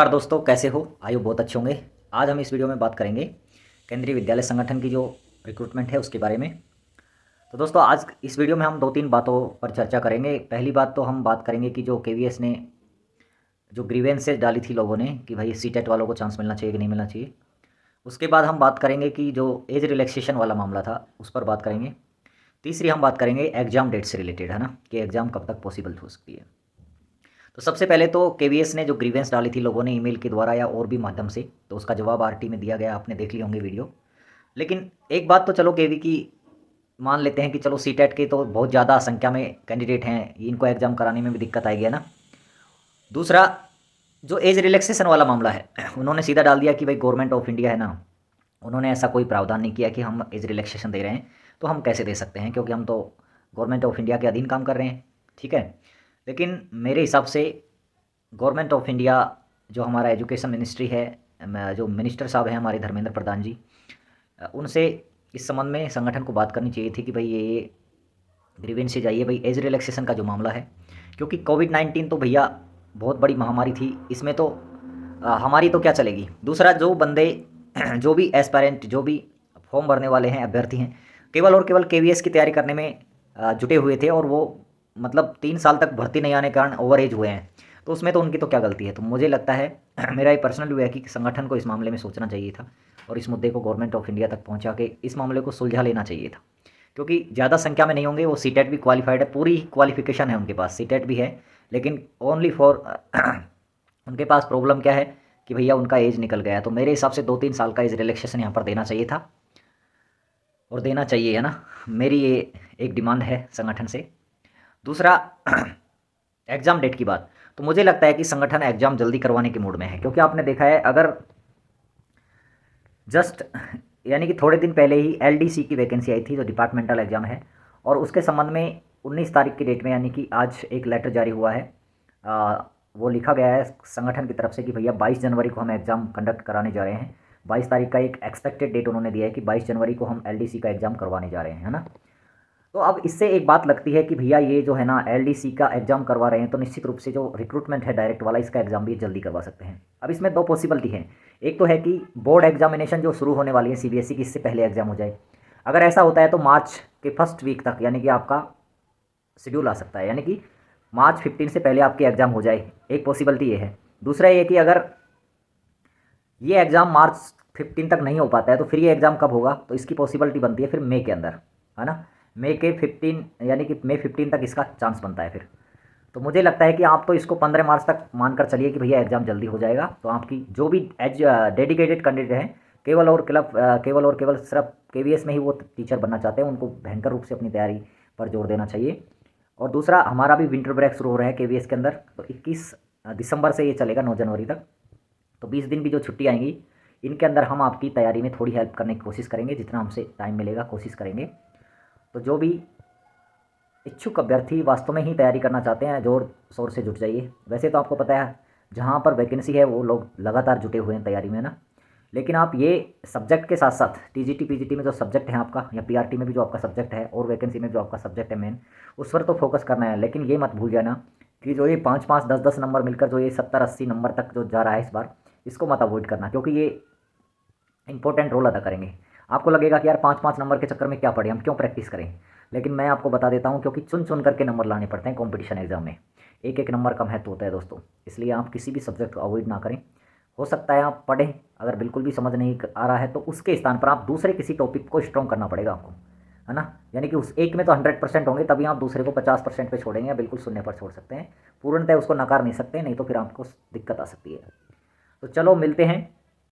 नमस्कार दोस्तों, कैसे हो? आयु बहुत अच्छे होंगे। आज हम इस वीडियो में बात करेंगे केंद्रीय विद्यालय संगठन की जो रिक्रूटमेंट है उसके बारे में। तो दोस्तों आज इस वीडियो में हम दो तीन बातों पर चर्चा करेंगे। पहली बात तो हम बात करेंगे कि जो केवीएस ने जो ग्रीवेंसेज डाली थी लोगों ने कि भाई सीटेट वालों को चांस मिलना चाहिए कि नहीं मिलना चाहिए। उसके बाद हम बात करेंगे कि जो एज रिलैक्सेशन वाला मामला था उस पर बात करेंगे। तीसरी हम बात करेंगे एग्ज़ाम डेट से रिलेटेड, है ना, कि एग्ज़ाम कब तक पॉसिबल हो सकती है। तो सबसे पहले तो केवीएस ने जो ग्रीवेंस डाली थी लोगों ने ईमेल के द्वारा या और भी माध्यम से, तो उसका जवाब आरटी में दिया गया, आपने देख लिए होंगे वीडियो। लेकिन एक बात तो चलो केवी की मान लेते हैं कि चलो सीटेट के तो बहुत ज़्यादा संख्या में कैंडिडेट हैं, इनको एग्ज़ाम कराने में भी दिक्कत आएगी, है ना। दूसरा, जो एज रिलैक्सेशन वाला मामला है उन्होंने सीधा डाल दिया कि भाई गवर्नमेंट ऑफ इंडिया है ना, उन्होंने ऐसा कोई प्रावधान नहीं किया कि हम एज रिलैक्सेशन दे रहे हैं, तो हम कैसे दे सकते हैं, क्योंकि हम तो गवर्नमेंट ऑफ इंडिया के अधीन काम कर रहे हैं, ठीक है। लेकिन मेरे हिसाब से गवर्नमेंट ऑफ इंडिया, जो हमारा एजुकेशन मिनिस्ट्री है, जो मिनिस्टर साहब हैं हमारे धर्मेंद्र प्रधान जी, उनसे इस संबंध में संगठन को बात करनी चाहिए थी कि भाई ये ग्रीवेंसेज आइए भाई एज रिलैक्सेशन का जो मामला है, क्योंकि कोविड-19 तो भैया बहुत बड़ी महामारी थी, इसमें तो हमारी तो क्या चलेगी। दूसरा, जो बंदे जो भी एस्पायरेंट, जो भी फॉर्म भरने वाले हैं, अभ्यर्थी हैं, केवल और केवल केवीएस की तैयारी करने में जुटे हुए थे, और वो मतलब 3 साल तक भर्ती नहीं आने के कारण ओवर एज हुए हैं, तो उसमें तो उनकी तो क्या गलती है। तो मुझे लगता है मेरा एक पर्सनल व्यू है कि संगठन को इस मामले में सोचना चाहिए था और इस मुद्दे को गवर्नमेंट ऑफ इंडिया तक पहुंचा के इस मामले को सुलझा लेना चाहिए था, क्योंकि ज़्यादा संख्या में नहीं होंगे। वो सीटेट भी क्वालिफाइड है, पूरी क्वालिफिकेशन है उनके पास, सीटेट भी है, लेकिन ओनली फॉर उनके पास प्रॉब्लम क्या है कि भैया उनका एज निकल गया है। तो मेरे हिसाब से 2-3 साल का एज रिलैक्सेशन यहाँ पर देना चाहिए था, और देना चाहिए, है ना। मेरी ये एक डिमांड है संगठन से। दूसरा, एग्ज़ाम डेट की बात, तो मुझे लगता है कि संगठन एग्ज़ाम जल्दी करवाने के मूड में है, क्योंकि आपने देखा है अगर जस्ट यानी कि थोड़े दिन पहले ही एलडीसी की वैकेंसी आई थी, जो डिपार्टमेंटल एग्ज़ाम है, और उसके संबंध में 19 तारीख की डेट में, यानी कि आज एक लेटर जारी हुआ है। वो लिखा गया है संगठन की तरफ से कि भैया 22 जनवरी को हम एग्ज़ाम कंडक्ट कराने जा रहे हैं। 22 तारीख का एक एक्सपेक्टेड डेट उन्होंने दिया है कि 22 जनवरी को हम एलडीसी का एग्ज़ाम करवाने जा रहे हैं, है ना। तो अब इससे एक बात लगती है कि भैया ये जो है ना एलडीसी का एग्ज़ाम करवा रहे हैं, तो निश्चित रूप से जो रिक्रूटमेंट है डायरेक्ट वाला, इसका एग्ज़ाम भी जल्दी करवा सकते हैं। अब इसमें दो पॉसिबिलिटी है। एक तो है कि बोर्ड एग्जामिनेशन जो शुरू होने वाली है सीबीएसई की, इससे पहले एग्ज़ाम हो जाए। अगर ऐसा होता है तो मार्च के फर्स्ट वीक तक, यानी कि आपका शेड्यूल आ सकता है, यानी कि मार्च 15 से पहले आपके एग्ज़ाम हो जाए। एक पॉसिबिलिटी ये है। दूसरा ये कि अगर ये एग्ज़ाम मार्च 15 तक नहीं हो पाता है, तो फिर ये एग्ज़ाम कब होगा, तो इसकी पॉसिबिलिटी बनती है फिर मई के अंदर, है ना। मई के 15, यानी कि मई 15 तक इसका चांस बनता है फिर। तो मुझे लगता है कि आप तो इसको 15 मार्च तक मानकर चलिए कि भैया एग्ज़ाम जल्दी हो जाएगा। तो आपकी जो भी एज डेडिकेटेड कैंडिडेट हैं, केवल और केवल सिर्फ केवीएस में ही वो टीचर बनना चाहते हैं, उनको भयंकर रूप से अपनी तैयारी पर जोर देना चाहिए। और दूसरा, हमारा भी विंटर ब्रेक शुरू हो रहा है केवीएस के अंदर, तो 21 दिसंबर से ये चलेगा 9 जनवरी तक। तो 20 दिन की जो छुट्टी आएंगी, इनके अंदर हम आपकी तैयारी में थोड़ी हेल्प करने की कोशिश करेंगे, जितना हमसे टाइम मिलेगा कोशिश करेंगे। तो जो भी इच्छुक अभ्यर्थी वास्तव में ही तैयारी करना चाहते हैं, ज़ोर शोर से जुट जाइए। वैसे तो आपको पता है जहाँ पर वैकेंसी है वो लोग लगातार जुटे हुए हैं तैयारी में ना, लेकिन आप ये सब्जेक्ट के साथ साथ टीजीटी पीजीटी में जो सब्जेक्ट है आपका, या पीआरटी में भी जो आपका सब्जेक्ट है, और वैकेंसी में जो आपका सब्जेक्ट है मेन, उस पर तो फोकस करना है। लेकिन ये मत भूल जाना कि जो ये 5-5, 10-10 नंबर मिलकर जो ये 70-80 नंबर तक जो जा रहा है इस बार, इसको मत अवॉइड करना, क्योंकि ये इंपॉर्टेंट रोल अदा करेंगे। आपको लगेगा कि यार 5-5 नंबर के चक्कर में क्या पड़े, हम क्यों प्रैक्टिस करें, लेकिन मैं आपको बता देता हूँ, क्योंकि चुन चुन करके नंबर लाने पड़ते हैं कंपटीशन एग्जाम में। एक एक नंबर का महत्व होता है दोस्तों, इसलिए आप किसी भी सब्जेक्ट को अवॉइड ना करें। हो सकता है आप पढ़ें, अगर बिल्कुल भी समझ नहीं आ रहा है तो उसके स्थान पर आप दूसरे किसी टॉपिक को स्ट्रॉन्ग करना पड़ेगा आपको, है ना। यानी कि उस एक में तो 100% होंगे, तभी आप दूसरे को 50% पे छोड़ेंगे या बिल्कुल शून्य पर छोड़ सकते हैं। पूर्णतः उसको नकार नहीं सकते, नहीं तो फिर आपको दिक्कत आ सकती है। तो चलो मिलते हैं